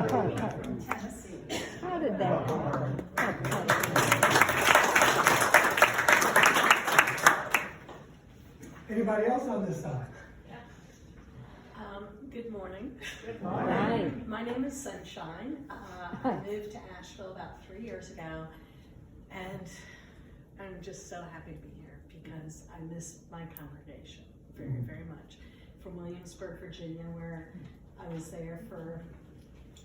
Tennessee. How did that happen? Anybody else on this side? Good morning. Hi. My name is Sunshine. I moved to Asheville about 3 years ago, and I'm just so happy to be here because I miss my congregation very, very much. From Williamsburg, Virginia, where I was there for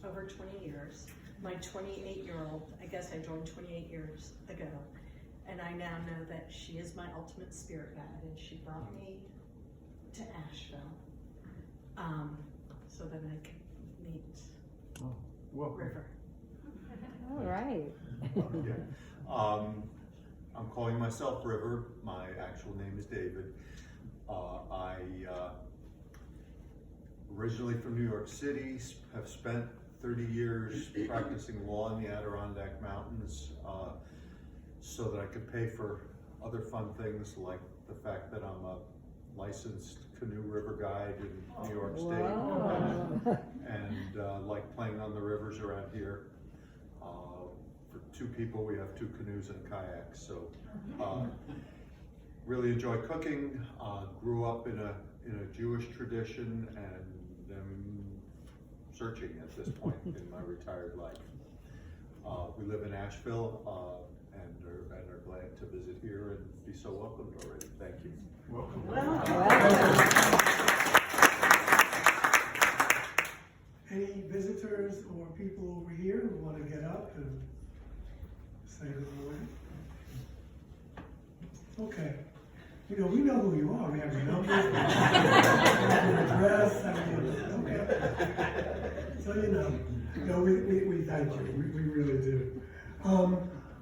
over 20 years. My 28-year-old, I guess I joined 28 years ago, and I now know that she is my ultimate spirit guide, and she brought me to Asheville so that I could meet River. All right. I'm calling myself River. My actual name is David. I originally from New York City, have spent 30 years practicing law in the Adirondack Mountains so that I could pay for other fun things like the fact that I'm a licensed canoe river guide in New York State. Wow. And like playing on the rivers around here. For two people, we have 2 canoes and a kayak. So really enjoy cooking. Grew up in a Jewish tradition and am searching at this point in my retired life. We live in Asheville and are glad to visit here and be so welcomed already. Thank you. Welcome. Any visitors or people over here who want to get up and say good morning? Okay. You know, we know who you are. We have your numbers, we have your address. Okay. So you know. No, we thank you. We really do.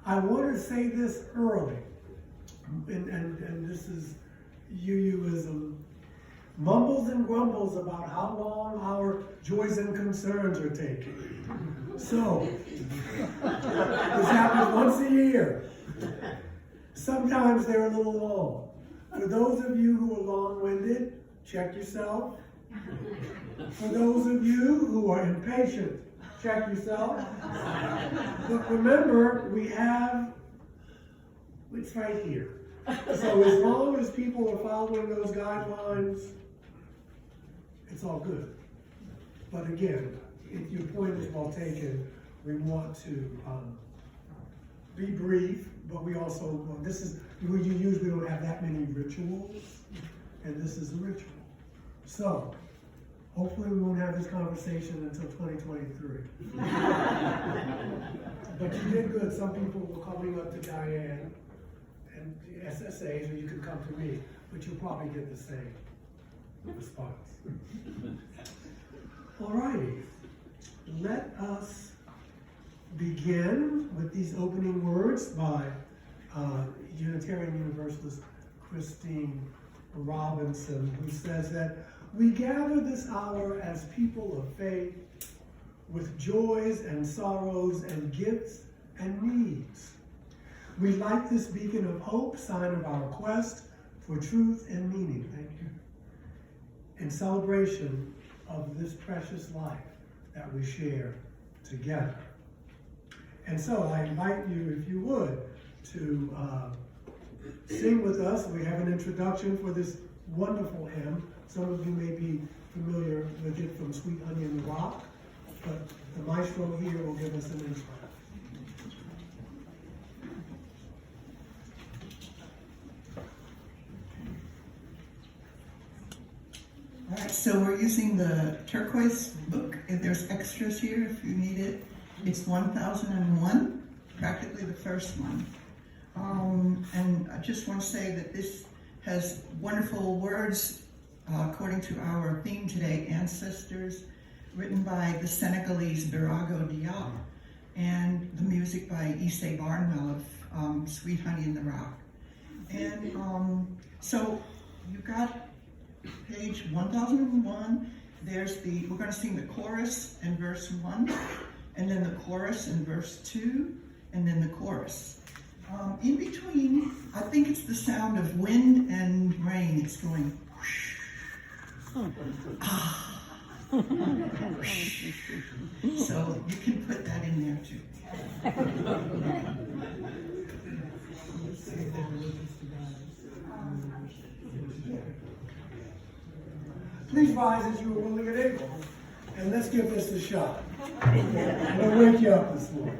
I want to say this early, and this is UUism. Mumbles and grumbles about how long our joys and concerns are taking. So, this happens once a year. Sometimes they're a little long. For those of you who are long-winded, check yourself. For those of you who are impatient, check yourself. But remember, it's right here. So as long as people are following those guidelines, it's all good. But again, if your point is well taken, we want to be brief, but we also, we don't have that many rituals, and this is a ritual. So, hopefully we won't have this conversation until 2023. But you did good. Some people were coming up to Diane and the SSAs, or you can come to me, but you'll probably get the same response. All righty. Let us begin with these opening words by Unitarian Universalist Christine Robinson, who says that we gather this hour as people of faith with joys and sorrows and gifts and needs. We light this beacon of hope, sign of our quest for truth and meaning, thank you, in celebration of this precious life that we share together. And so I invite you, if you would, to sing with us. We have an introduction for this wonderful hymn. Some of you may be familiar with it from Sweet Honey in the Rock, but the maestro here will give us an intro. All right, so we're using the turquoise book, and there's extras here if you need it. It's 1001, practically the first one. And I just want to say that this has wonderful words according to our theme today, Ancestors, written by the Senegalese Birago Diop, and the music by Issei Barnwell of Sweet Honey in the Rock. And so you got page 1001. We're going to sing the chorus in verse 1, and then the chorus in verse 2, and then the chorus. In between, I think it's the sound of wind and rain. It's going whoosh. So you can put that in there too. Please rise as you are willing and able, and let's give this a shot. I'm gonna wake you up this morning.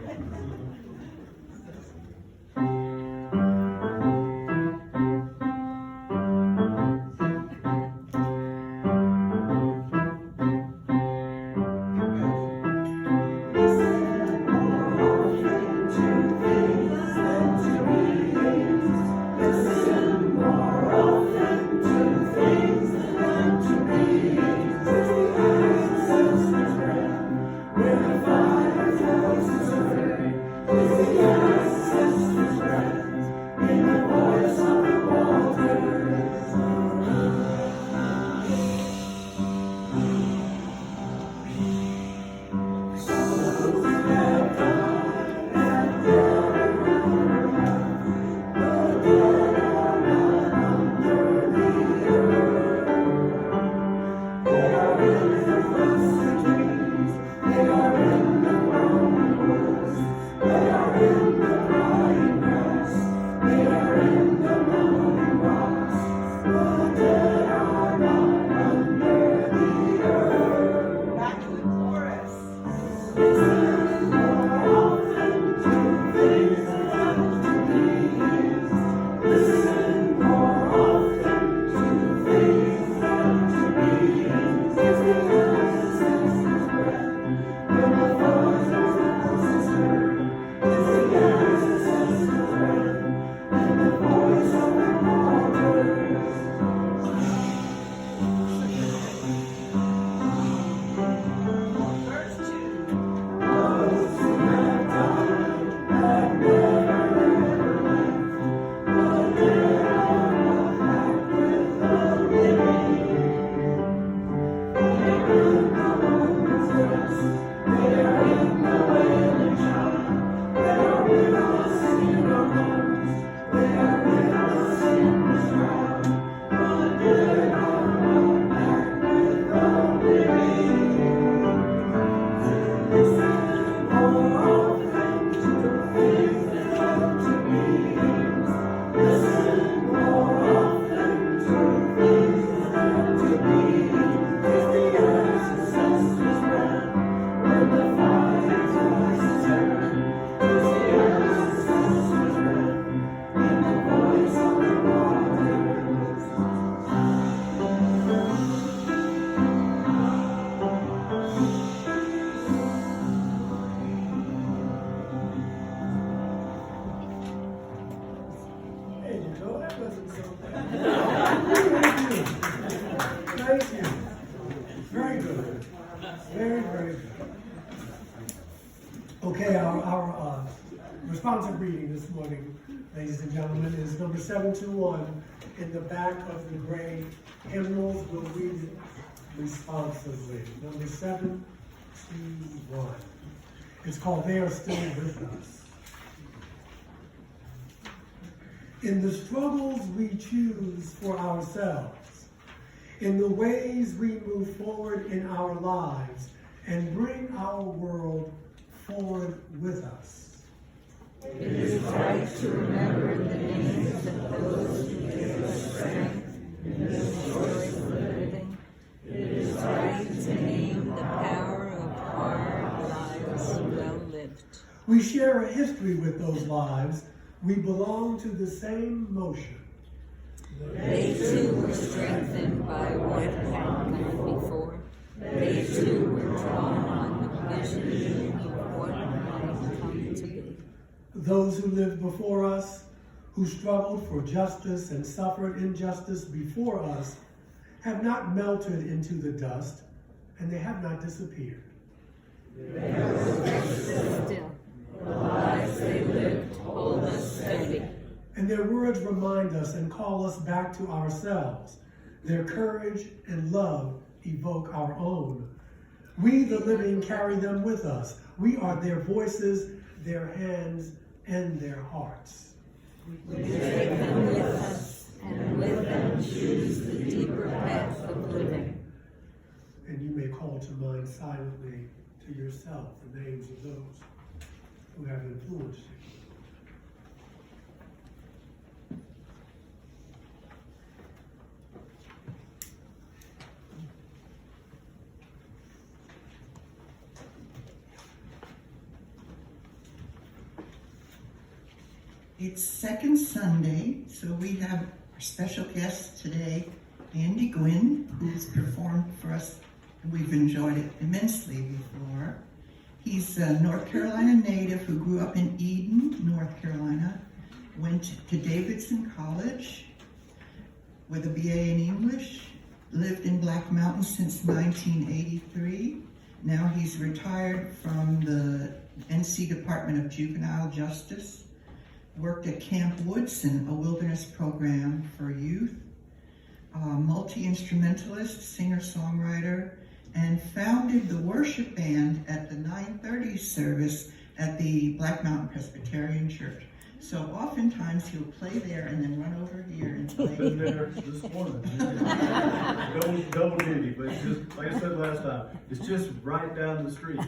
Thank you. Very good. Very, very good. Okay, our responsive reading this morning, ladies and gentlemen, is number 721 in the back of the gray hymnals. We'll read it responsively. Number 721. It's called They Are Still With Us. In the struggles we choose for ourselves, in the ways we move forward in our lives and bring our world forward with us. It is right to remember the names of those who give us strength in the joys of living. It is right to name the power of hard lives well lived. We share a history with those lives. We belong to the same motion. They too were strengthened by what had gone before. They too were drawn on the vision of what might come to be. Those who lived before us, who struggled for justice and suffered injustice before us, have not melted into the dust, and they have not disappeared. They are still. The lives they lived hold us steady. And their words remind us and call us back to ourselves. Their courage and love evoke our own. We, the living, carry them with us. We are their voices, their hands, and their hearts. We take them with us, and with them choose the deeper path of living. And you may call to mind silently to yourself the names of those who have influenced you. It's second Sunday, so we have our special guest today, Andy Gwynn, who's performed for us. We've enjoyed it immensely before. He's a North Carolina native who grew up in Eden, North Carolina, went to Davidson College with a BA in English, lived in Black Mountain since 1983. Now he's retired from the NC Department of Juvenile Justice, worked at Camp Woodson, a wilderness program for youth, multi-instrumentalist, singer-songwriter, and founded the worship band at the 9:30 service at the Black Mountain Presbyterian Church. So oftentimes he'll play there and then run over here and play. Been there this morning. Double duty, but it's just, like I said last time, it's just right down the street.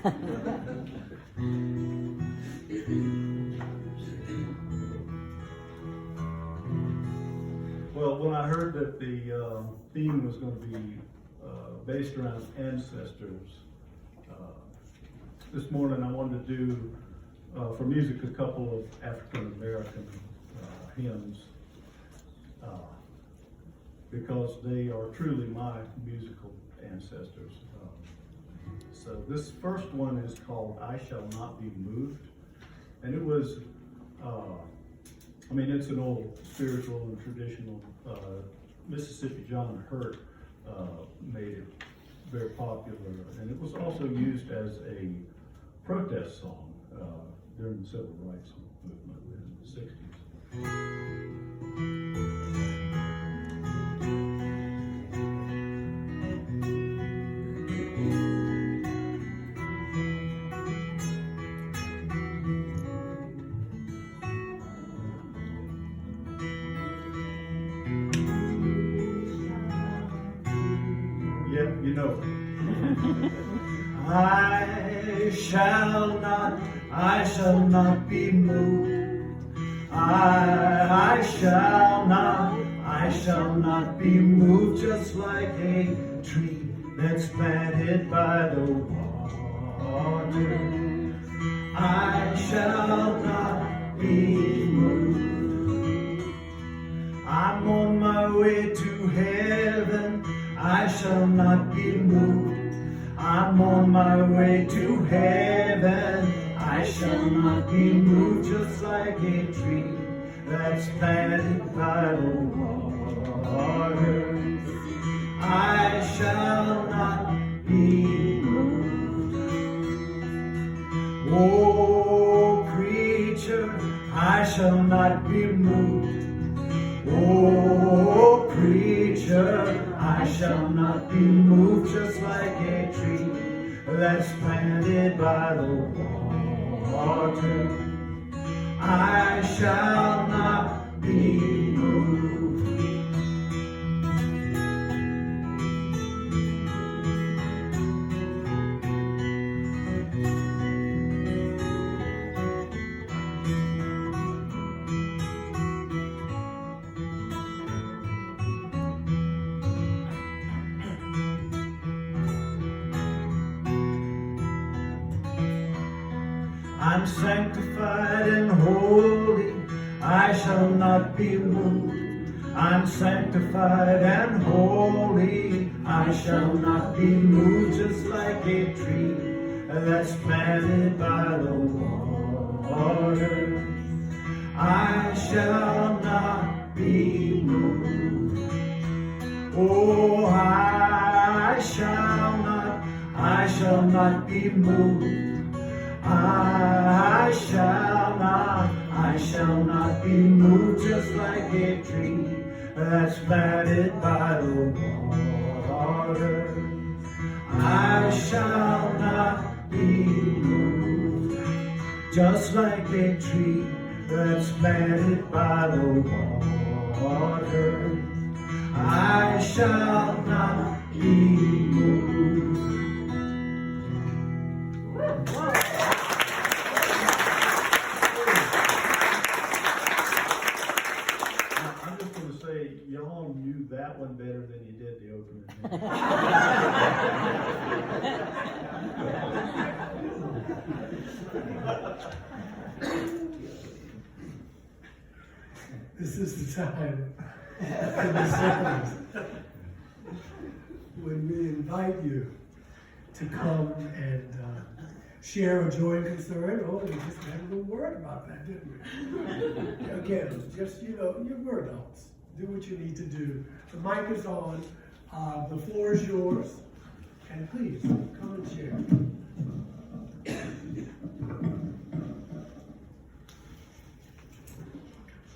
Well, when I heard that the theme was going to be based around ancestors, this morning I wanted to do for music a couple of African American hymns because they are truly my musical ancestors. So this first one is called "I Shall Not Be Moved," and it was, it's an old spiritual and traditional. Mississippi John Hurt made it very popular, and it was also used as a protest song during the civil rights movement in the 60s. Yep, you know it. I shall not be moved. I shall not be moved, just like a tree that's planted by the water. I shall not be moved. I'm on my way to heaven. I shall not be moved. I'm on my way to heaven. I shall not be moved, just like a tree that's planted by the water. I shall not be moved. Oh, preacher, I shall not be moved. Oh, preacher, I shall not be moved, just like a tree that's planted by the water. I shall not be moved. I'm sanctified and holy, I shall not be moved. I'm sanctified and holy, I shall not be moved, just like a tree that's planted by the water. I shall not be moved. Oh, I shall not be moved. I shall not be moved, just like a tree that's planted by the water. I shall not be moved, just like a tree that's planted by the water. I shall not be moved. This is the time in the service when we invite you to come and share a joy and concern. Oh, we just had a little word about that, didn't we? Again, just, you're adults. Do what you need to do. The mic is on. The floor is yours. And please, come and share.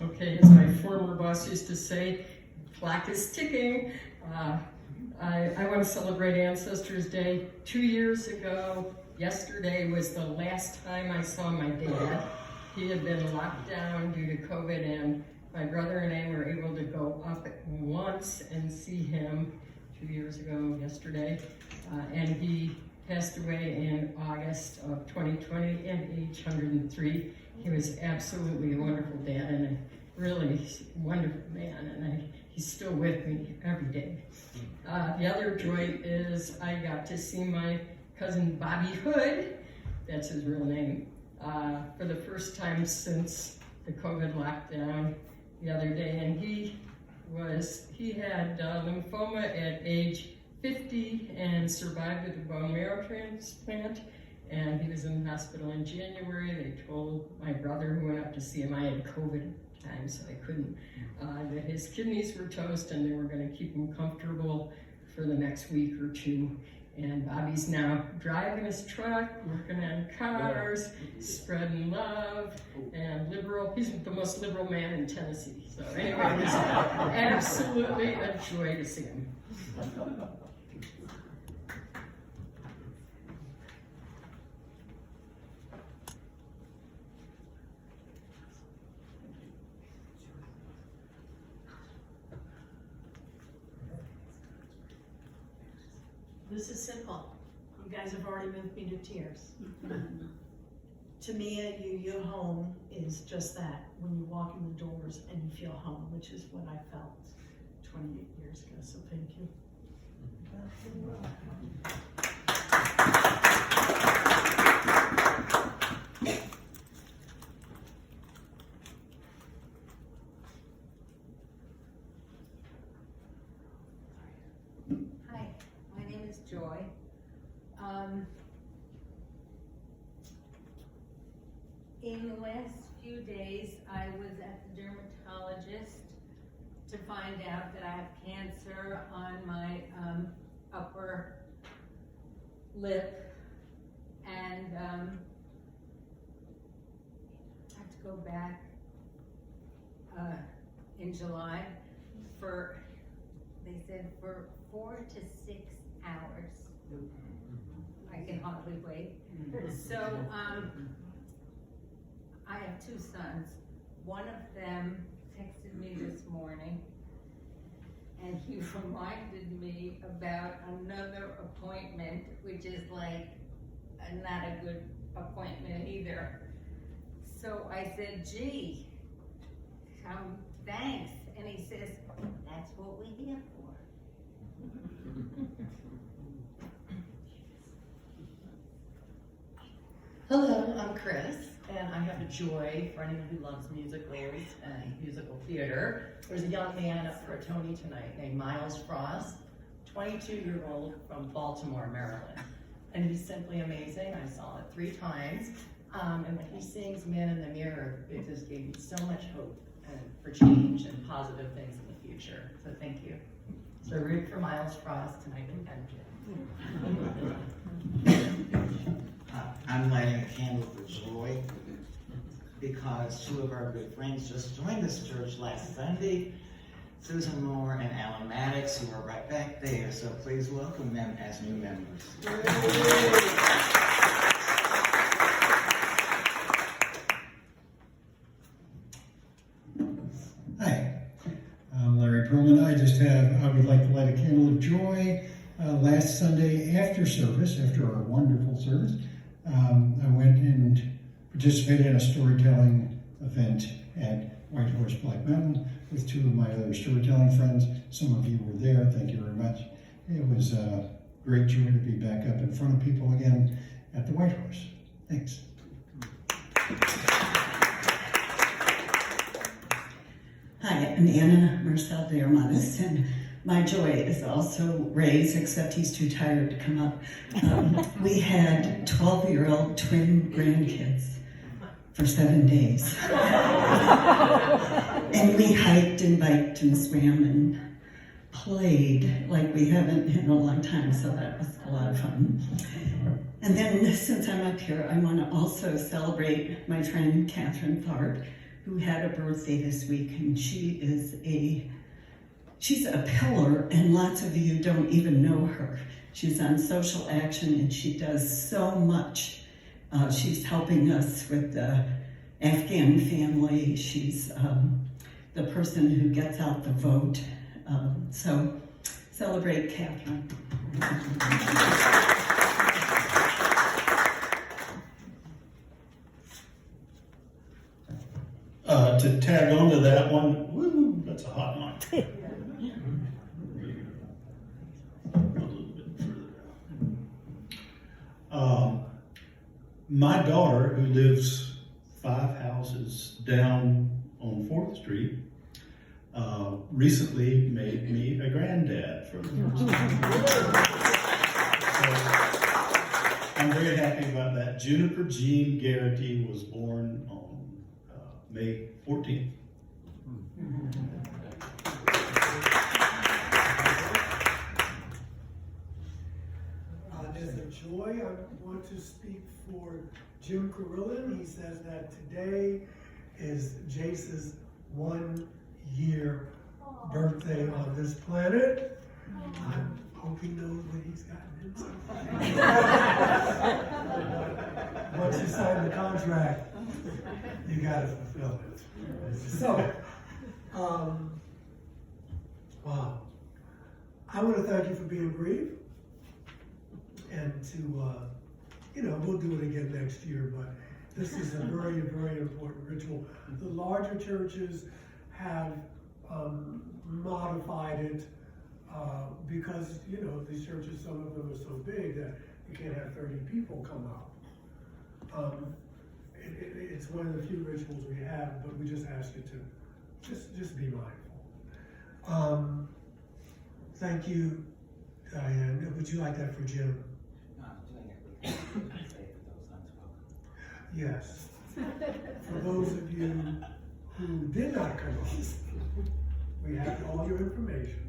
Okay, as my former boss used to say, clock is ticking. I want to celebrate Ancestors Day. 2 years ago, yesterday was the last time I saw my dad. He had been locked down due to COVID, and my brother and I were able to go up once and see him 2 years ago yesterday. And he passed away in August of 2020 at age 103. He was absolutely a wonderful dad and a really wonderful man, and he's still with me every day. The other joy is I got to see my cousin Bobby Hood, that's his real name, for the first time since the COVID lockdown the other day, and he had lymphoma at age 50 and survived with a bone marrow transplant. And he was in the hospital in January. They told my brother who went up to see him, I had COVID time, so I couldn't, that his kidneys were toast and they were going to keep him comfortable for the next week or two. And Bobby's now driving his truck, working on cars, spreading love, and liberal. He's the most liberal man in Tennessee. So anyway, it's absolutely a joy to see him. This is simple. You guys have already moved me to tears. To me, your home is just that. When you walk in the doors and you feel home, which is what I felt 28 years ago. So thank you. Hi, my name is Joy. In the last few days, I was at the dermatologist to find out that I have cancer on my upper lip, and I have to go back in July for, they said, for 4 to 6 hours. I can hardly wait. So I have 2 sons. One of them texted me this morning, and he reminded me about another appointment, which is like not a good appointment either. So I said, gee, thanks. And he says, that's what we're here for. Hello, I'm Chris, and I have a joy for anyone who loves musicals and musical theater. There's a young man up for a Tony tonight named Miles Frost, 22-year-old from Baltimore, Maryland. And he's simply amazing. I saw it 3 times. And when he sings Man in the Mirror, it just gave me so much hope and for change and positive things in the future. So thank you. So root for Miles Frost tonight in Penn. I'm lighting a candle for joy because 2 of our good friends just joined this church last Sunday, Susan Moore and Alan Maddox, who are right back there. So please welcome them as new members. Hi, I'm Larry Perlman. I would like to light a candle of joy. Last Sunday after our wonderful service, I went and participated in a storytelling event at White Horse Black Mountain with 2 of my other storytelling friends. Some of you were there, thank you very much. It was a great joy to be back up in front of people again at the White Horse. Thanks. Hi, I'm Anna Marcel de Armanis, and my joy is also Ray's, except he's too tired to come up. We had 12-year-old twin grandkids for 7 days. And we hiked and biked and swam and played like we haven't in a long time, so that was a lot of fun. And then since I'm up here, I want to also celebrate my friend Catherine Tharp, who had a birthday this week, and she's a pillar, and lots of you don't even know her. She's on social action, and she does so much. She's helping us with the Afghan family. She's the person who gets out the vote. So celebrate Catherine. To tag on to that one, woo, that's a hot mic. A little bit further. My daughter, who lives 5 houses down on 4th Street, recently made me a granddad for the first time. So, I'm very happy about that. Juniper Jean Garrity was born on May 14th. There's a joy. I want to speak for Jim Carillon. He says that today is Jace's 1-year birthday on this planet. I hope he knows what he's gotten into. Once you sign the contract, you gotta fulfill it. So, wow. I want to thank you for being brief, and to, we'll do it again next year, but this is a very, very important ritual. The larger churches have modified it because, these churches, some of them are so big that you can't have 30 people come out. It's one of the few rituals we have, but we just ask you to just be mindful. Thank you, Diane. Would you like that for Jim? No, I'm doing it. Yes. For those of you who did not come up, we have all your information.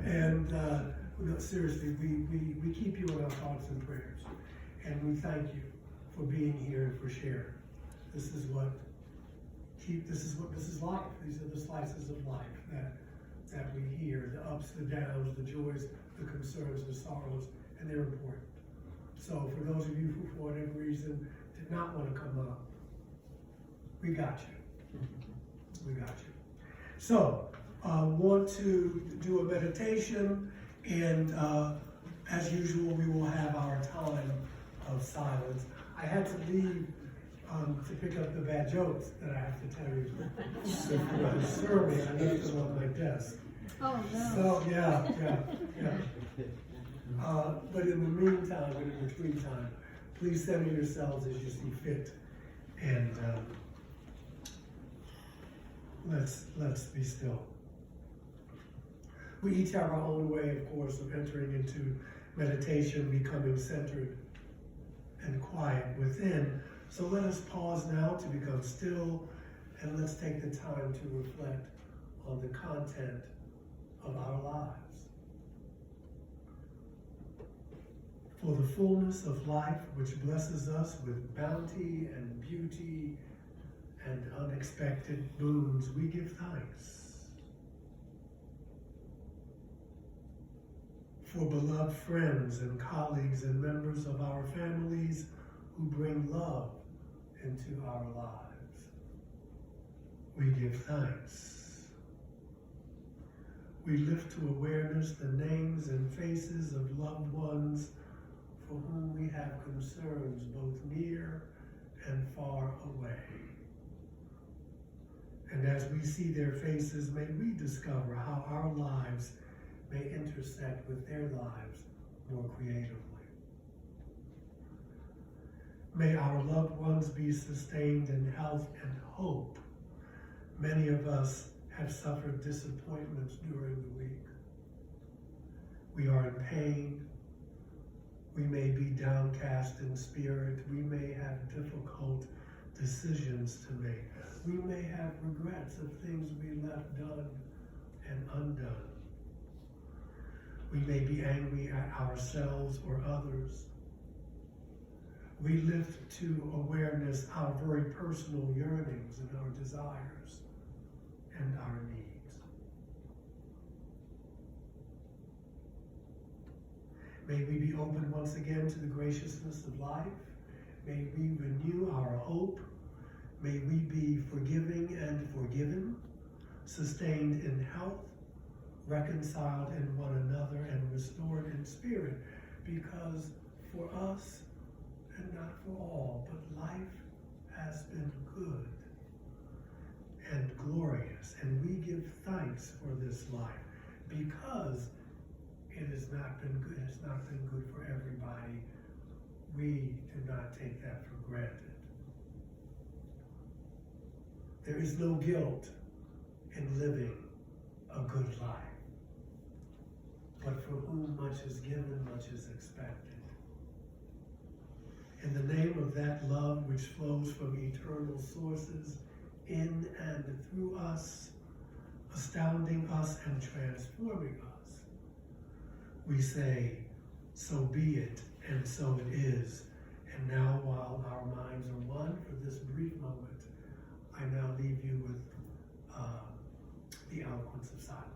And no, seriously, we keep you in our thoughts and prayers. And we thank you for being here and for sharing. This is life. These are the slices of life that we hear, the ups, the downs, the joys, the concerns, the sorrows, and they're important. So for those of you who, for whatever reason, did not want to come up, we got you. We got you. So, want to do a meditation, and as usual, we will have our time of silence. I had to leave to pick up the bad jokes that I have to tell you. The survey, I left them on my desk. Oh, no. So, yeah. But in the meantime, in between time, please center yourselves as you see fit. And let's be still. We each have our own way, of course, of entering into meditation, becoming centered and quiet within. So let us pause now to become still, and let's take the time to reflect on the content of our lives. For the fullness of life which blesses us with bounty and beauty and unexpected boons, we give thanks. For beloved friends and colleagues and members of our families who bring love into our lives, we give thanks. We lift to awareness the names and faces of loved ones for whom we have concerns both near and far away. And as we see their faces, may we discover how our lives may intersect with their lives more creatively. May our loved ones be sustained in health and hope. Many of us have suffered disappointments during the week. We are in pain. We may be downcast in spirit. We may have difficult decisions to make. We may have regrets of things we left done and undone. We may be angry at ourselves or others. We lift to awareness our very personal yearnings and our desires and our needs. May we be open once again to the graciousness of life. May we renew our hope. May we be forgiving and forgiven, sustained in health, reconciled in one another, and restored in spirit, because for us, and not for all, but life has been good and glorious, and we give thanks for this life, because it has not been good. It's not been good for everybody. We do not take that for granted. There is no guilt in living a good life. But for whom much is given, much is expected. In the name of that love which flows from eternal sources, in and through us, astounding us and transforming us, we say, so be it, and so it is. And now, while our minds are one for this brief moment, I now leave you with the eloquence of silence.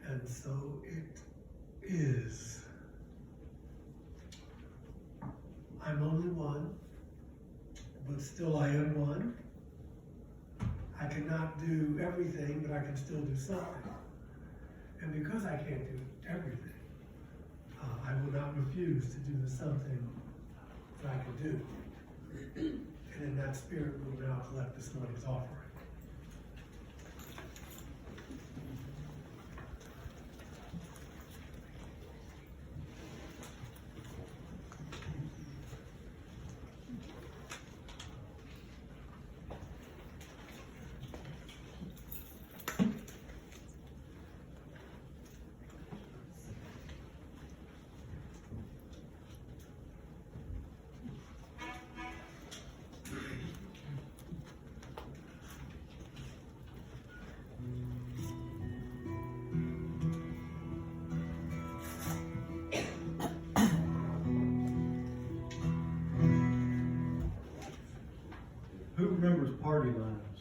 And so it is. I'm only one, but still I am one. I cannot do everything, but I can still do something. And because I can't do everything, I will not refuse to do the something that I can do. And in that spirit, we will now collect this morning's offering. Who remembers party lines?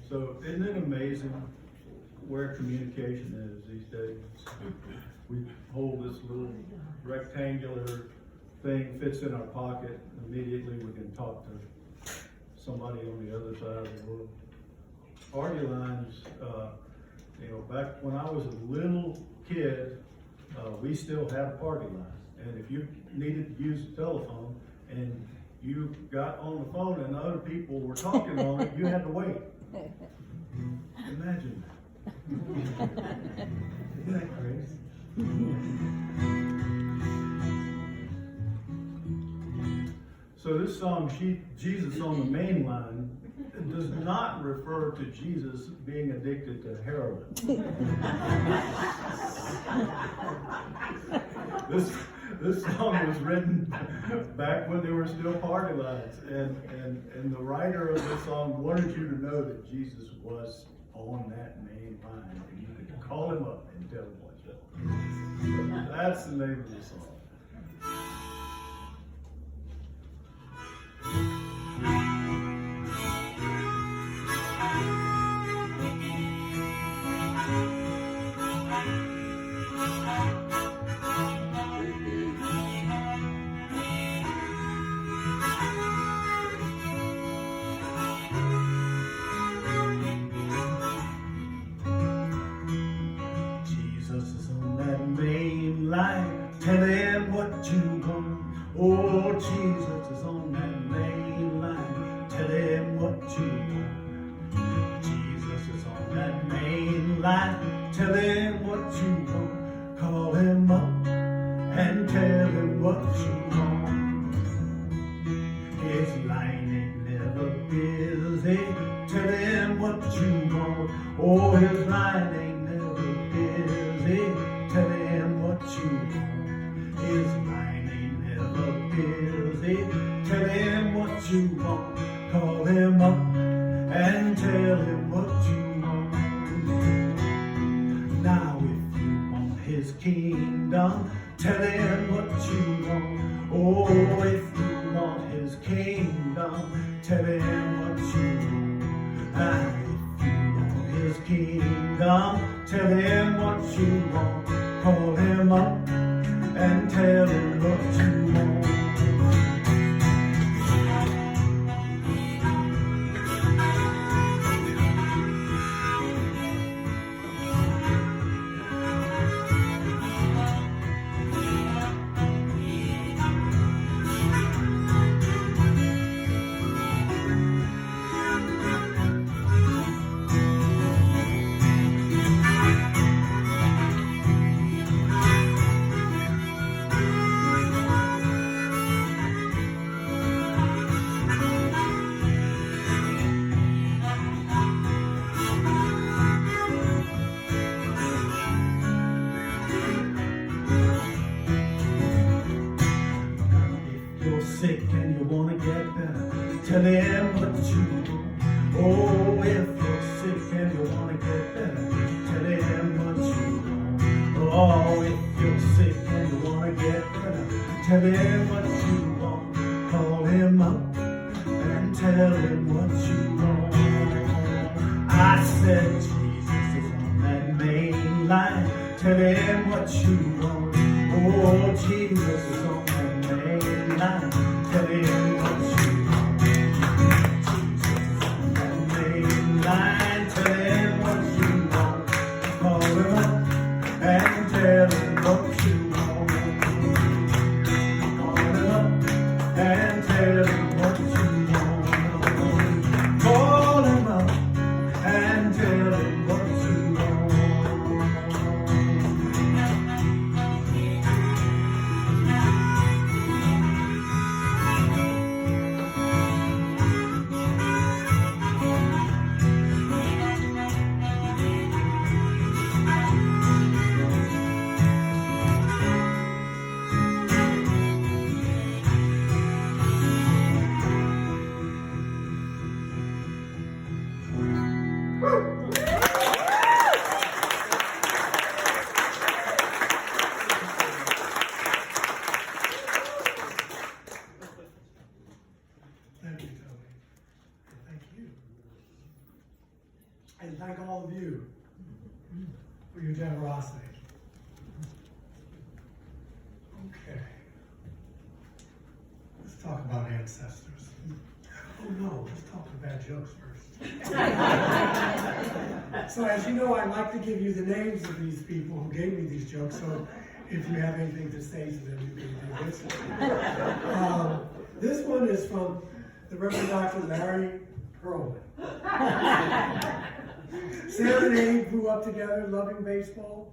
So isn't it amazing where communication is these days? We hold this little rectangular thing, fits in our pocket, immediately we can talk to somebody on the other side of the world. Party lines, back when I was a little kid, we still had a party line. And if you needed to use the telephone and you got on the phone and other people were talking on it, you had to wait. Imagine that. Isn't that crazy? So this song, Jesus on the Main Line, does not refer to Jesus being addicted to heroin. This song was written back when there were still party lines, and the writer of this song wanted you to know that Jesus was on that main line, and you could call him up and tell him what's up. That's the name of the song. Jesus is on that main line. Tell him what you want. Oh, Jesus is on that main line. Tell him what you want. Jesus is on that main line. Tell him what you want. Call him up and tell him what you want. His line ain't never busy. Tell him what you want. Oh, his line ain't never busy. Tell him what you want. His mind ain't never busy. Tell him what you want. Call him up and tell him what you want. Now if you want his kingdom, tell him what you want. Oh, if you want his kingdom, tell him what you want. Now if you want his kingdom, tell him what you want. Call him up and tell him what you want. Sick and you wanna get better, tell him what you want. Oh, if you're sick and you wanna get better, tell him what you want. Oh, if you're sick and you wanna get better, tell him what you want. Call him up and tell him what you want. I said Jesus is on that main line. Tell him what you want. Oh, Jesus is on that main line. Tell him what you want. Jesus is on that main line. Tell him what you want. Call him up and tell him what you want. Call him up and tell him what you want. Call him up and tell him what you want. Thank you, Toby. And thank you. And thank all of you for your generosity. Okay. Let's talk about ancestors. Oh no, let's talk about bad jokes first. So as you know, I like to give you the names of these people who gave me these jokes, so if you have anything to say to them, you can do this. This one is from the Reverend Dr. Larry Perlman. Sam and Abe grew up together, loving baseball.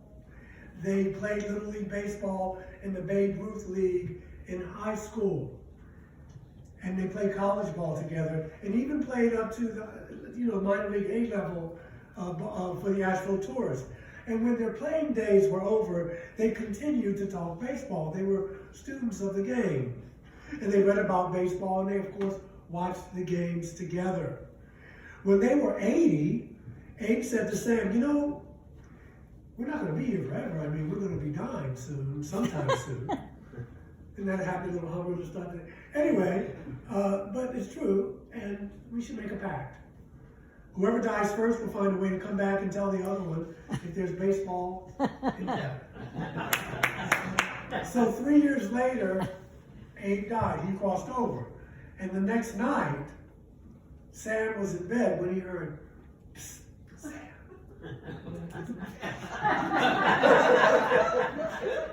They played Little League Baseball in the Babe Ruth League in high school. And they played college ball together, and even played up to the minor league A level for the Asheville Tours. And when their playing days were over, they continued to talk baseball. They were students of the game. And they read about baseball, and they, of course, watched the games together. When they were 80, Abe said to Sam, we're not gonna be here forever. I mean, we're gonna be dying soon, sometime soon. Isn't that a happy little hummer to start there? Anyway, but it's true, and we should make a pact. Whoever dies first will find a way to come back and tell the other one if there's baseball in heaven. So 3 years later, Abe died. He crossed over. And the next night, Sam was in bed when he heard, "Psst, Sam."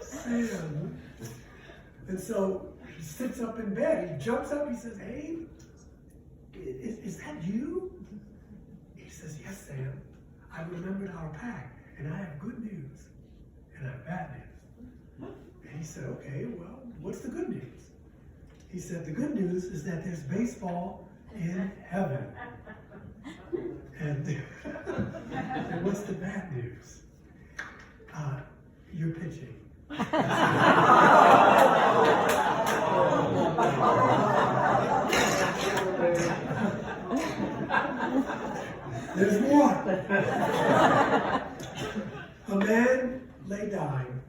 Sam. And so he sits up in bed. He jumps up. He says, "Abe, is that you?" He says, "Yes, Sam. I remembered our pact, and I have good news, and I have bad news." And he said, "Okay, well, what's the good news?" He said, "The good news is that there's baseball in heaven." And what's the bad news? You're pitching. There's more. A man lay dying,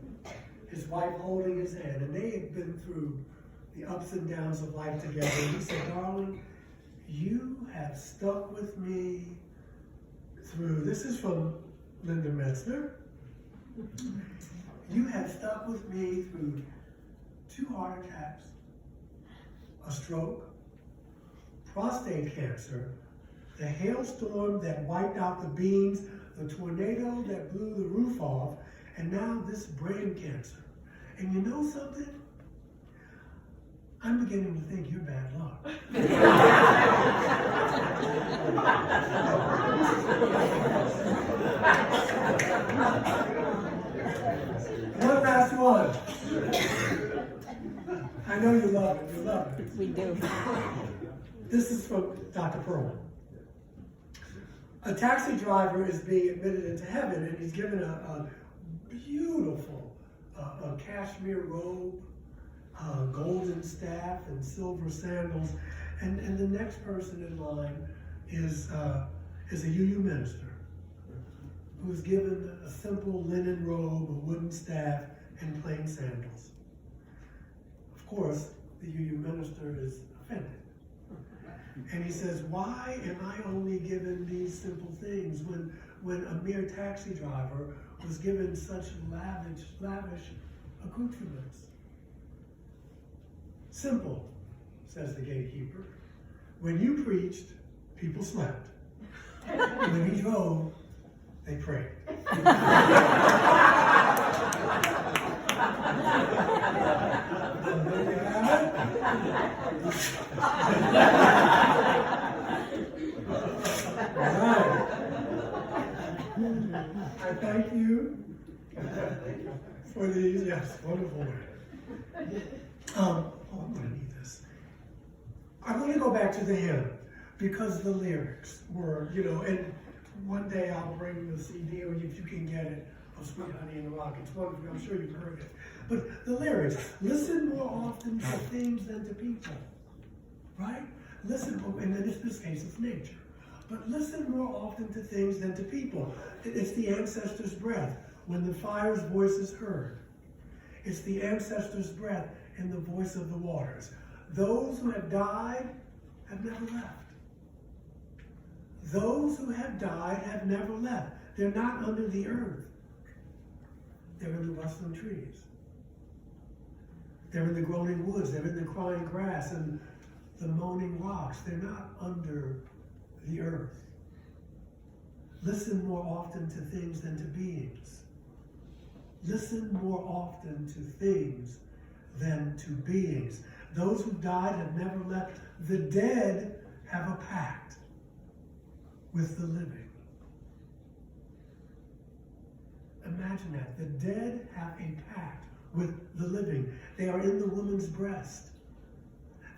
his wife holding his hand, and they had been through the ups and downs of life together. And he said, "Darling, you have stuck with me through," this is from Linda Metzner, "You have stuck with me through 2 heart attacks, a stroke, prostate cancer, the hailstorm that wiped out the beans, the tornado that blew the roof off, and now this brain cancer. And you know something? I'm beginning to think you're bad luck." One last one. I know you love it. You love it. We do. This is from Dr. Perlman. A taxi driver is being admitted into heaven, and he's given a beautiful cashmere robe, golden staff, and silver sandals. And the next person in line is a UU minister who's given a simple linen robe, a wooden staff, and plain sandals. Of course, the UU minister is offended. And he says, "Why am I only given these simple things when a mere taxi driver was given such lavish accoutrements?" "Simple," says the gatekeeper. "When you preached, people slept. When he drove, they prayed." I thank you for these, yes, wonderful. I'm going to need this. I'm going to go back to the hymn because the lyrics were, and one day I'll bring the CD, or if you can get it, of Sweet Honey in the Rock. It's wonderful. I'm sure you've heard it. But the lyrics, listen more often to things than to people, right? Listen, and in this case, it's nature. But listen more often to things than to people. It's the ancestor's breath when the fire's voice is heard. It's the ancestor's breath in the voice of the waters. Those who have died have never left. Those who have died have never left. They're not under the earth. They're in the rustling trees. They're in the groaning woods. They're in the crying grass and the moaning rocks. They're not under the earth. Listen more often to things than to beings. Listen more often to things than to beings. Those who died have never left. The dead have a pact with the living. Imagine that. The dead have a pact with the living. They are in the woman's breast.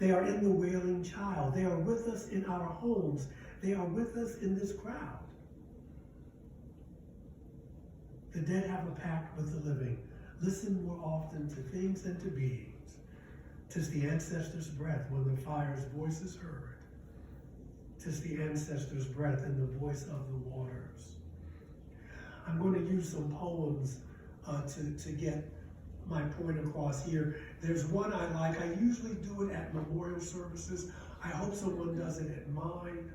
They are in the wailing child. They are with us in our homes. They are with us in this crowd. The dead have a pact with the living. Listen more often to things than to beings. 'Tis the ancestor's breath when the fire's voice is heard. 'Tis the ancestor's breath in the voice of the waters. I'm going to use some poems to get my point across here. There's one I like. I usually do it at memorial services. I hope someone does it at mine.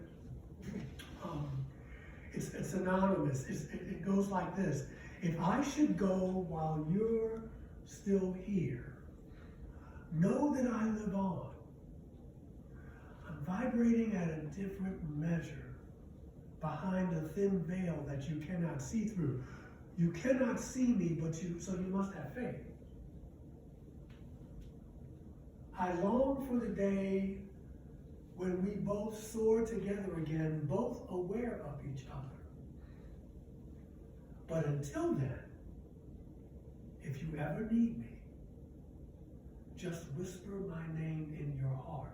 It's anonymous. It goes like this. If I should go while you're still here, know that I live on. I'm vibrating at a different measure behind a thin veil that you cannot see through. You cannot see me, so you must have faith. I long for the day when we both soar together again, both aware of each other. But until then, if you ever need me, just whisper my name in your heart.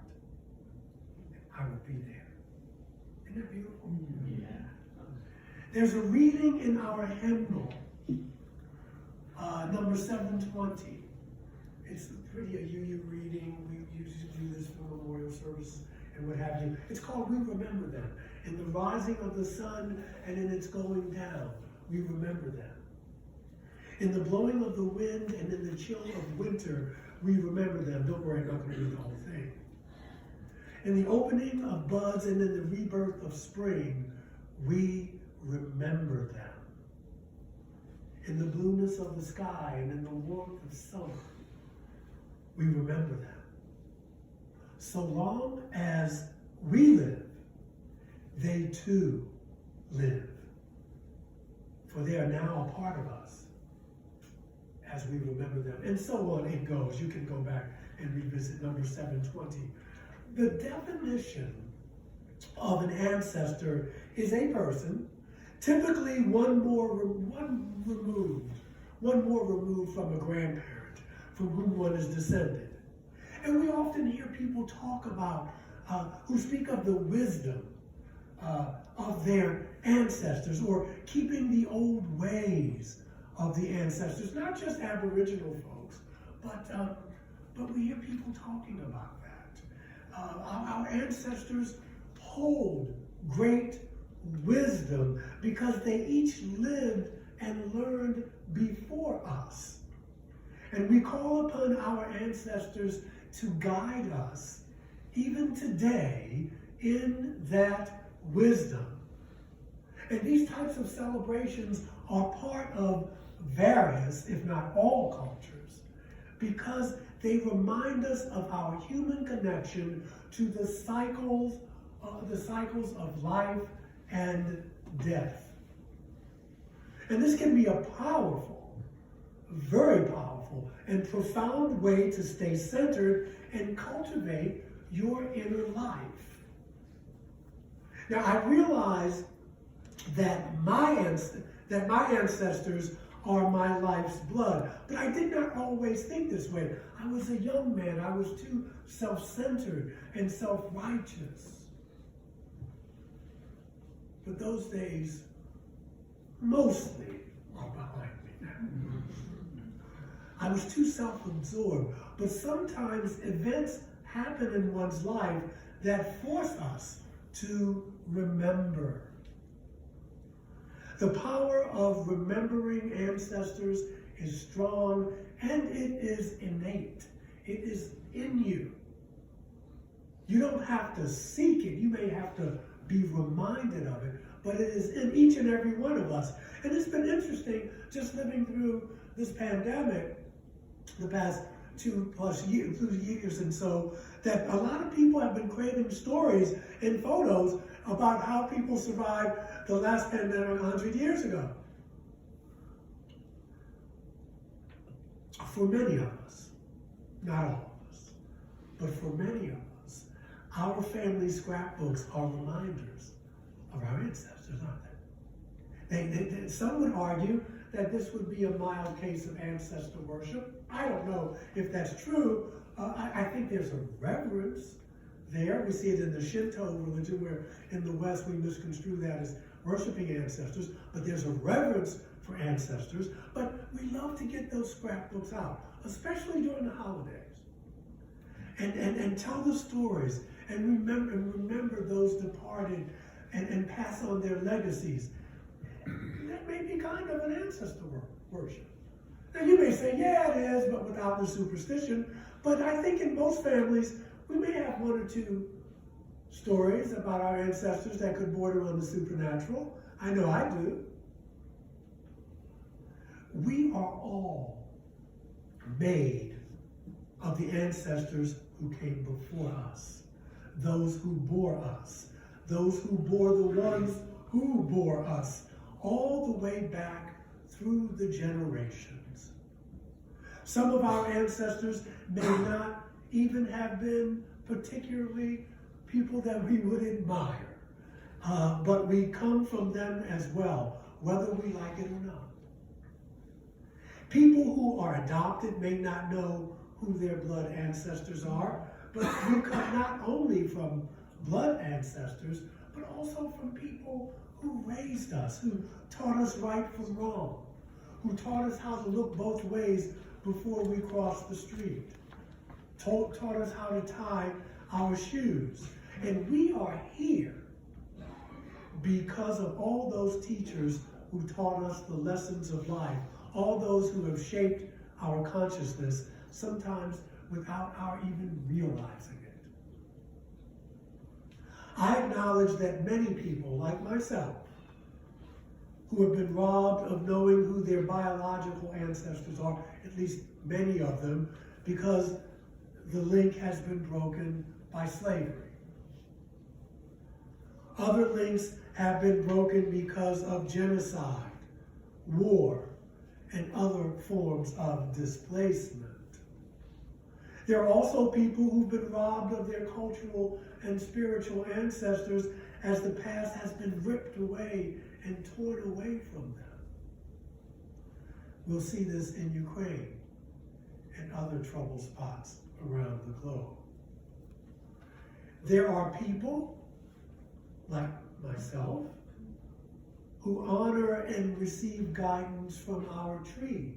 I will be there. Isn't that beautiful? Yeah. There's a reading in our hymnal, number 720. It's pretty a UU reading. We usually do this for memorial services and what have you. It's called We Remember Them. In the rising of the sun and in its going down, we remember them. In the blowing of the wind and in the chill of winter, we remember them. Don't worry, I'm not going to read the whole thing. In the opening of buds and in the rebirth of spring, we remember them. In the blueness of the sky and in the warmth of summer, we remember them. So long as we live, they too live. For they are now a part of us as we remember them. And so on it goes. You can go back and revisit number 720. The definition of an ancestor is a person, typically one more removed from a grandparent from whom one is descended. And we often hear people talk about, who speak of the wisdom of their ancestors, or keeping the old ways of the ancestors, not just Aboriginal folks, but we hear people talking about that. Our ancestors hold great wisdom because they each lived and learned before us. And we call upon our ancestors to guide us, even today, in that wisdom. And these types of celebrations are part of various, if not all, cultures, because they remind us of our human connection to the cycles of life and death. And this can be a powerful, very powerful, and profound way to stay centered and cultivate your inner life. Now, I realize that my ancestors are my life's blood, but I did not always think this way. I was a young man. I was too self-centered and self-righteous. But those days mostly are behind me now. I was too self-absorbed, but sometimes events happen in one's life that force us to remember. The power of remembering ancestors is strong, and it is innate. It is in you. You don't have to seek it. You may have to be reminded of it, but it is in each and every one of us. And it's been interesting just living through this pandemic the past 2+ years and so, that a lot of people have been craving stories and photos about how people survived the last pandemic 100 years ago. For many of us, not all of us, but for many of us, our family scrapbooks are reminders of our ancestors, aren't they? Some would argue that this would be a mild case of ancestor worship. I don't know if that's true. I think there's a reverence there. We see it in the Shinto religion, where in the West we misconstrue that as worshiping ancestors, but there's a reverence for ancestors. But we love to get those scrapbooks out, especially during the holidays, and tell the stories, and remember those departed, and pass on their legacies. that may be kind of an ancestor worship. Now you may say, yeah, it is, but without the superstition. But I think in most families, we may have one or two stories about our ancestors that could border on the supernatural. I know I do. We are all made of the ancestors who came before us, those who bore us, those who bore the ones who bore us, all the way back through the generations. Some of our ancestors may not even have been particularly people that we would admire, but we come from them as well, whether we like it or not. People who are adopted may not know who their blood ancestors are, but we come not only from blood ancestors, but also from people who raised us, who taught us right from wrong, who taught us how to look both ways before we crossed the street, taught us how to tie our shoes. And we are here because of all those teachers who taught us the lessons of life, all those who have shaped our consciousness, sometimes without our even realizing it. I acknowledge that many people, like myself, who have been robbed of knowing who their biological ancestors are, at least many of them, because the link has been broken by slavery. Other links have been broken because of genocide, war, and other forms of displacement. There are also people who've been robbed of their cultural and spiritual ancestors as the past has been ripped away and torn away from them. We'll see this in Ukraine and other trouble spots around the globe. There are people like myself who honor and receive guidance from our tree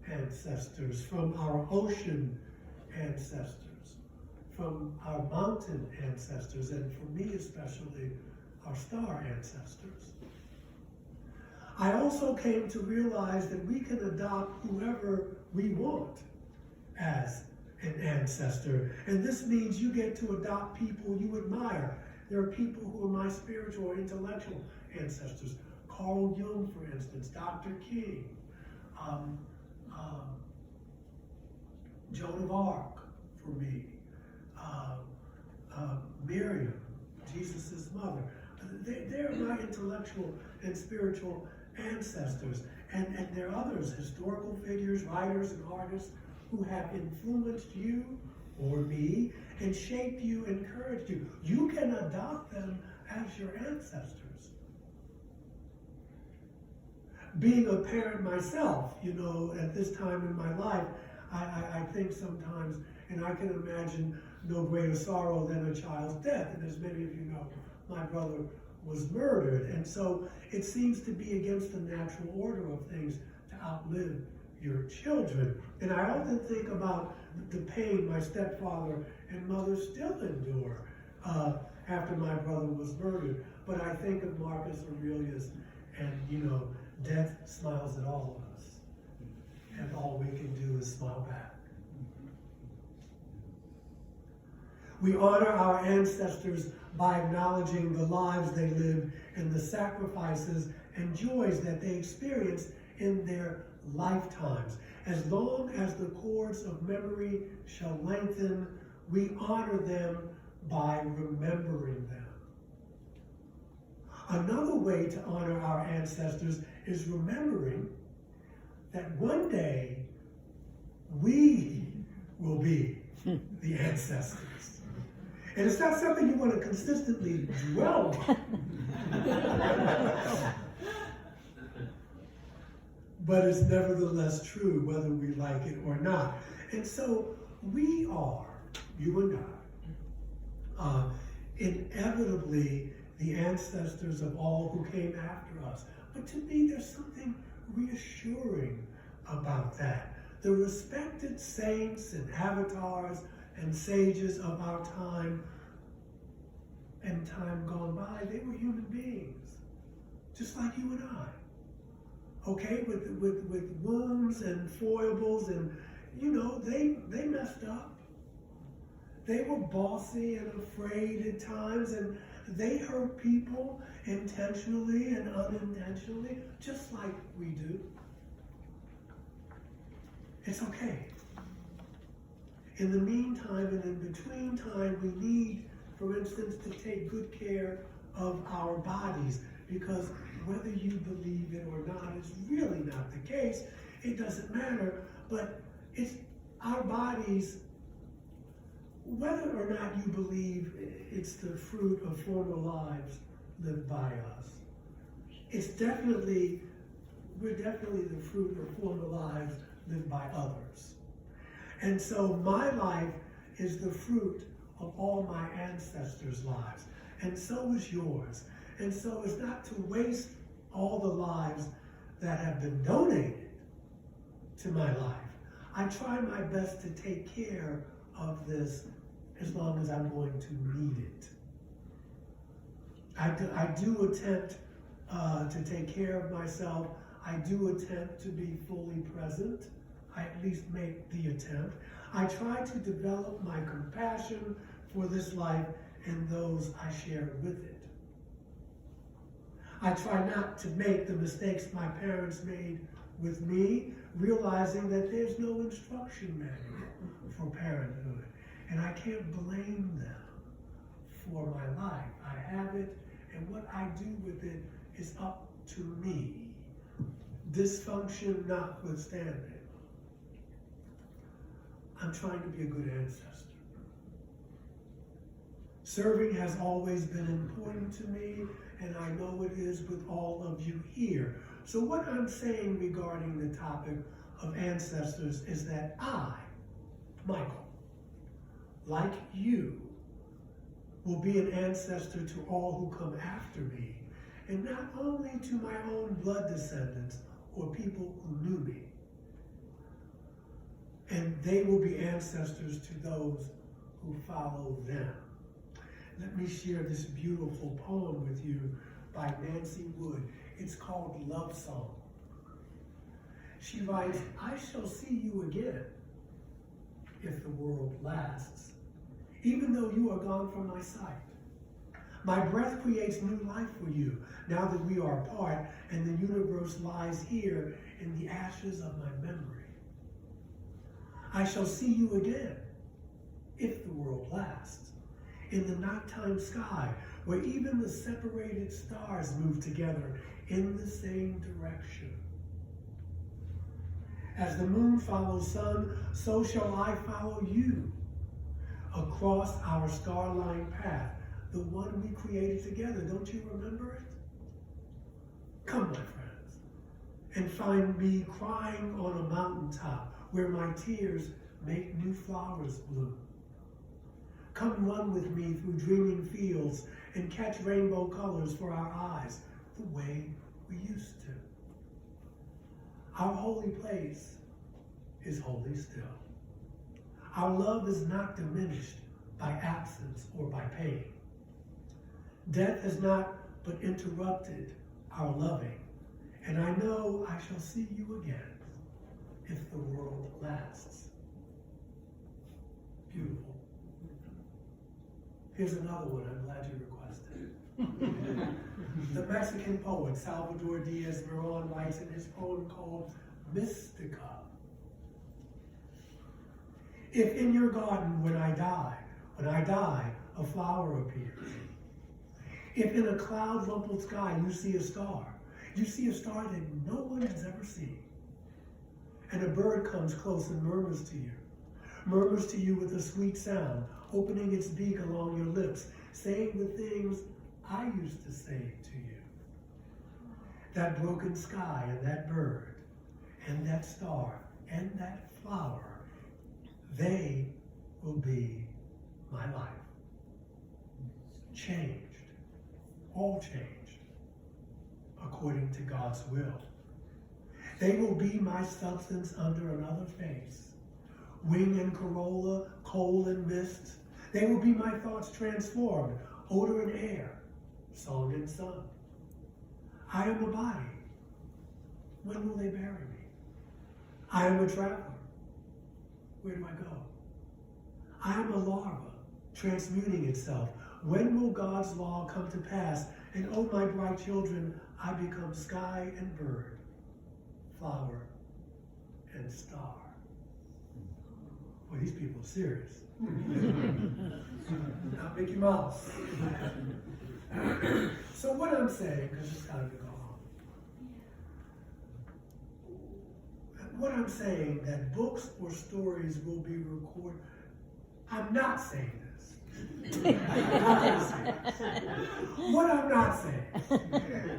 ancestors, from our ocean ancestors, from our mountain ancestors, and for me especially, our star ancestors. I also came to realize that we can adopt whoever we want as an ancestor. And this means you get to adopt people you admire. There are people who are my spiritual or intellectual ancestors. Carl Jung, for instance, Dr. King, Joan of Arc, for me, Miriam, Jesus' mother. They're my intellectual and spiritual ancestors. And there are others, historical figures, writers, and artists who have influenced you or me and shaped you, encouraged you. You can adopt them as your ancestors. Being a parent myself, at this time in my life, I think sometimes, and I can imagine no greater sorrow than a child's death. And as many of you know, my brother was murdered. And so it seems to be against the natural order of things to outlive your children. And I often think about the pain my stepfather and mother still endure after my brother was murdered. But I think of Marcus Aurelius, and death smiles at all of us. And all we can do is smile back. We honor our ancestors by acknowledging the lives they lived and the sacrifices and joys that they experienced in their lifetimes. As long as the cords of memory shall lengthen, we honor them by remembering them. Another way to honor our ancestors is remembering that one day we will be the ancestors. And it's not something you want to consistently dwell on. But it's nevertheless true whether we like it or not. And so we are, you and I, inevitably the ancestors of all who came after us. But to me, there's something reassuring about that. The respected saints and avatars and sages of our time and time gone by, they were human beings, just like you and I. okay, with wounds and foibles, and you know, they messed up. They were bossy and afraid at times, and they hurt people intentionally and unintentionally, just like we do. It's okay. In the meantime and in between time, we need, for instance, to take good care of our bodies, because whether you believe it or not, it's really not the case. It doesn't matter, but it's our bodies, whether or not you believe it's the fruit of former lives lived by us. We're definitely the fruit of former lives lived by others. And so my life is the fruit of all my ancestors' lives, and so is yours. And so it's not to waste all the lives that have been donated to my life. I try my best to take care of this as long as I'm going to need it. I do attempt to take care of myself. I do attempt to be fully present. I at least make the attempt. I try to develop my compassion for this life and those I share with it. I try not to make the mistakes my parents made with me, realizing that there's no instruction manual for parenthood, and I can't blame them for my life. I have it, and what I do with it is up to me, dysfunction notwithstanding. I'm trying to be a good ancestor. Serving has always been important to me, and I know it is with all of you here. So what I'm saying regarding the topic of ancestors is that I, Michael, like you, will be an ancestor to all who come after me, and not only to my own blood descendants or people who knew me. And they will be ancestors to those who follow them. Let me share this beautiful poem with you by Nancy Wood. It's called Love Song. She writes, I shall see you again if the world lasts, even though you are gone from my sight. My breath creates new life for you, now that we are apart and the universe lies here in the ashes of my memory. I shall see you again, if the world lasts, in the nighttime sky, where even the separated stars move together in the same direction. As the moon follows sun, so shall I follow you across our star-lined path, the one we created together. Don't you remember it? Come, my friends, and find me crying on a mountaintop where my tears make new flowers bloom. Come run with me through dreaming fields and catch rainbow colors for our eyes the way we used to. Our holy place is holy still. Our love is not diminished by absence or by pain. Death has not but interrupted our loving, and I know I shall see you again if the world lasts. Beautiful. Here's another one I'm glad you requested. The Mexican poet Salvador Diaz-Moran writes in his poem called Mystica. If in your garden when I die, a flower appears. If in a cloud-rumpled sky you see a star that no one has ever seen. And a bird comes close and murmurs to you with a sweet sound, opening its beak along your lips, saying the things I used to say to you. That broken sky and that bird and that star and that flower, they will be my life. Changed, all changed, according to God's will. They will be my substance under another face. Wing and corolla, coal and mist. They will be my thoughts transformed, odor and air, song and sun. I am a body, When will they bury me? I am a traveler. Where do I go? I am a larva, transmuting itself. When will God's law come to pass? And oh, my bright children, I become sky and bird, flower and star. Boy, these people are serious. Not Mickey Mouse. So what I'm saying, because it's got to go on. What I'm saying, that books or stories will be recorded. I'm not saying this. What I'm not saying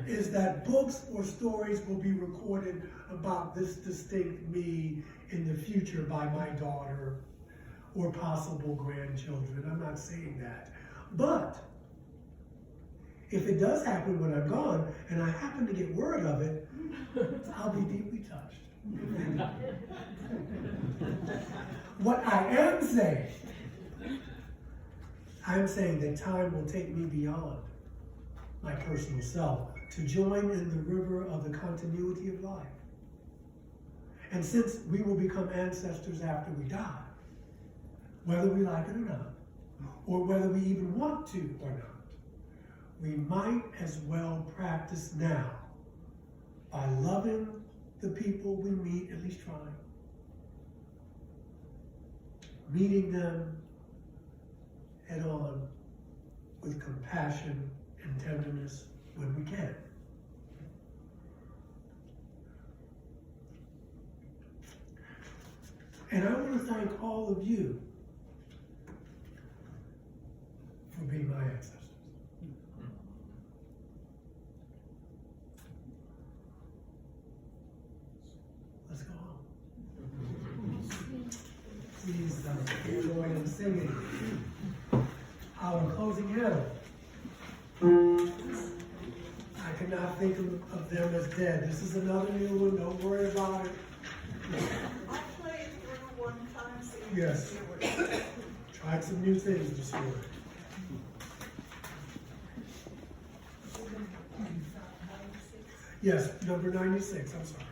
is that books or stories will be recorded about this distinct me in the future by my daughter or possible grandchildren. I'm not saying that. But if it does happen when I'm gone and I happen to get word of it, I'll be deeply touched. What I am saying, I'm saying that time will take me beyond my personal self to join in the river of the continuity of life. And since we will become ancestors after we die, whether we like it or not, or whether we even want to or not, we might as well practice now by loving the people we meet, at least trying, meeting them head on with compassion and tenderness when we can. And I want to thank all of you for being my ancestors. Let's go on. Please join in singing our closing hymn. I cannot think of them as dead. This is another new one. Don't worry about it. I played through one time, so you Yes. can hear it. Tried some new things this year. Yes, number 96, I'm sorry.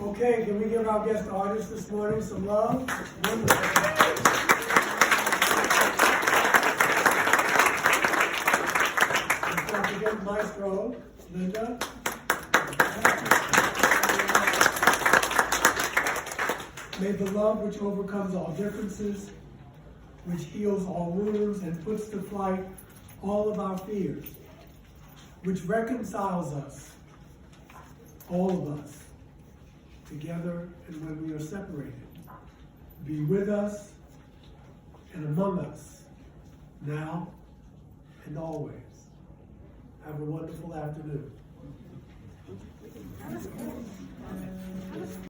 Okay, can we give our guest artist this morning some love? Wonderful. Let's not forget Maestro, Linda. May the love which overcomes all differences, which heals all wounds and puts to flight all of our fears, which reconciles us, all of us, together and when we are separated, be with us and among us, now and always. Have a wonderful afternoon.